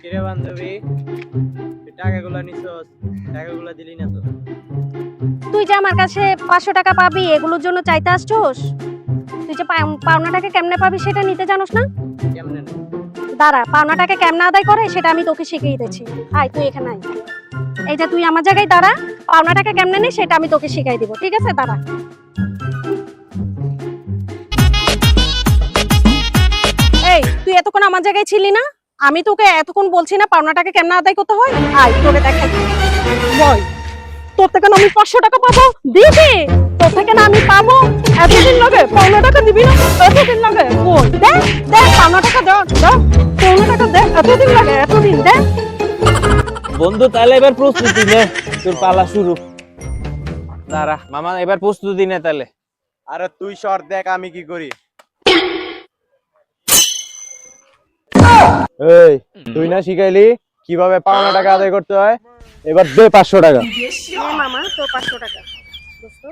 কিরে বান্ধবী, তুই টাকাগুলো নিছস, টাকাগুলো দিলি না তো? তুই যে আমার কাছে 500 টাকা পাবি এগুলোর জন্য চাইতে আসছোস? তুই যে পাওনা টাকা কেমনে পাবি সেটা নিতে জানোস না? কেমনে নেই? দাঁড়া, পাওনা টাকা কেমনে আদায় করে সেটা আমি তোকে শিখিয়ে দিচ্ছি। আয় তুই এখানে আয়। এই যে তুই আমার জায়গায় দাঁড়া, পাওনা টাকা কেমনে নেই সেটা আমি তোকে শিখাই দিব, ঠিক আছে? দাঁড়া। এই তুই এতক্ষণ আমার জায়গায় ছিলি না? আমি তোকে এতক্ষণ বলছি না পাওনা টাকা কেমনে আদায় করতে হয়? আয় তোকে দেখাই। বল, তোর থেকে না আমি 500 টাকা পাবো? দিবি? তোর থেকে না আমি পাবো? এতদিন লাগে পাওনা টাকা দিবি না? এতদিন লাগে? বল দে, দে পাওনা টাকা দে, দে পাওনা টাকা দে। এতদিন লাগে? এতদিন দে। বন্ধু তাহলে এবার প্রস্তুতি নে, তোর পালা শুরু। দাঁড়া মামা, এবার প্রস্তুতি নে তাহলে। আরে তুই শর্ট দেখ আমি কি করি। এই তুই না শিখাইলি কিভাবে পাওনা টাকা আদায় করতে হয়? এবার দে 500 টাকা। নে মামা তোর 500 টাকা। দোস্ত